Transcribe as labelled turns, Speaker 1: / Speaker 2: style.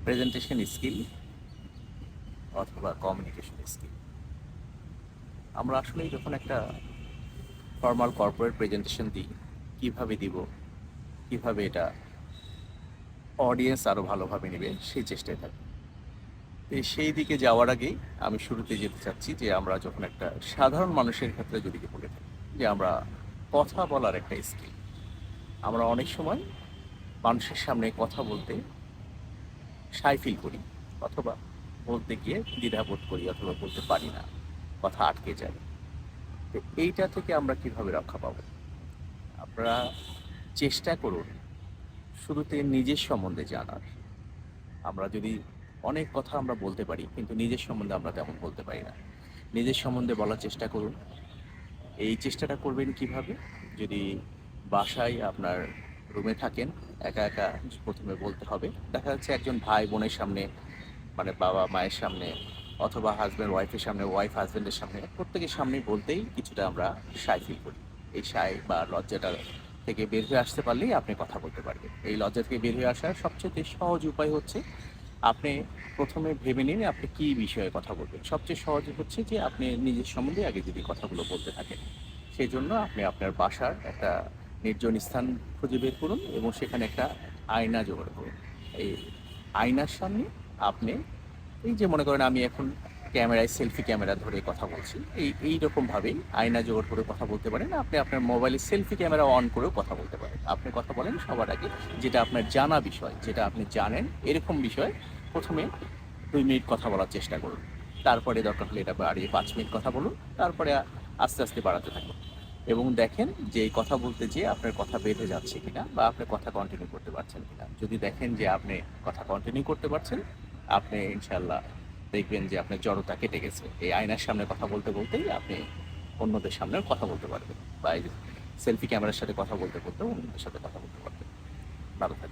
Speaker 1: Presentation skill অথবা communication skill. আমরা আসলে যখন একটা ফর্মাল কর্পোরেট প্রেজেন্টেশন দিই, কীভাবে দিব, কীভাবে এটা অডিয়েন্স আরও ভালোভাবে নেবে সেই চেষ্টায় থাকি। তো সেই দিকে যাওয়ার আগেই আমি শুরুতে যেতে চাচ্ছি যে আমরা যখন একটা সাধারণ মানুষের ক্ষেত্রে যদি বলে থাকি যে আমরা কথা বলার একটা স্কিল, আমরা অনেক সময় মানুষের সামনে কথা বলতে শাই ফিল করি, অথবা বলতে গিয়ে দ্বিধাবোধ করি, অথবা বলতে পারি না, কথা আটকে যায়। তো এইটা থেকে আমরা কিভাবে রক্ষা পাবো? আপনারা চেষ্টা করুন শুরুতে নিজের সম্বন্ধে জানার। আমরা যদি অনেক কথা আমরা বলতে পারি, কিন্তু নিজের সম্বন্ধে আমরা তেমন বলতে পারি না। নিজের সম্বন্ধে বলার চেষ্টা করুন। এই চেষ্টাটা করবেন কিভাবে? যদি বাসায় আপনার রুমে থাকেন, একা একা প্রথমে বলতে হবে। দেখা যাচ্ছে একজন ভাই বোনের সামনে, মানে বাবা মায়ের সামনে, অথবা হাজব্যান্ড ওয়াইফের সামনে, ওয়াইফ হাজব্যান্ডের সামনে, প্রত্যেকের সামনে বলতেই কিছুটা আমরা শাই ফিল করি। এই শাই বা লজ্জাটা থেকে বের হয়ে আসতে পারলেই আপনি কথা বলতে পারবেন। এই লজ্জা থেকে বের হয়ে আসার সবচেয়ে সহজ উপায় হচ্ছে আপনি প্রথমে ভেবে নিন আপনি কী বিষয়ে কথা বলবেন। সবচেয়ে সহজ হচ্ছে যে আপনি নিজের সম্বন্ধে আগে যদি কথাগুলো বলতে থাকেন। সেই জন্য আপনি আপনার বাসার একটা নির্জন স্থান খুঁজে বের করুন এবং সেখানে একটা আয়না জোগাড় করুন। এই আয়নার সামনে আপনি, এই যে মনে করেন আমি এখন ক্যামেরায় সেলফি ক্যামেরা ধরে কথা বলছি, এইরকমভাবেই আয়না জোগাড় করে কথা বলতে পারেন। আপনি আপনার মোবাইলে সেলফি ক্যামেরা অন করেও কথা বলতে পারেন। আপনি কথা বলেন সবার আগে যেটা আপনার জানা বিষয়, যেটা আপনি জানেন এরকম বিষয় প্রথমে 2 মিনিট কথা বলার চেষ্টা করুন। তারপরে দরকার হলে এটা বাড়িয়ে 5 মিনিট কথা বলুন। তারপরে আস্তে আস্তে বাড়াতে থাকুন এবং দেখেন যে এই কথা বলতে যেয়ে আপনার কথা বেঁধে যাচ্ছে কিনা, বা আপনি কথা কন্টিনিউ করতে পারছেন কিনা। যদি দেখেন যে আপনি কথা কন্টিনিউ করতে পারছেন, আপনি ইনশাল্লাহ দেখবেন যে আপনার জড়তা কেটে গেছে। এই আয়নার সামনে কথা বলতে বলতেই আপনি অন্যদের সামনেও কথা বলতে পারবেন, বা এই সেলফি ক্যামেরার সাথে কথা বলতে বলতেও অন্যদের সাথে কথা বলতে পারবেন। ভালো থাকবেন।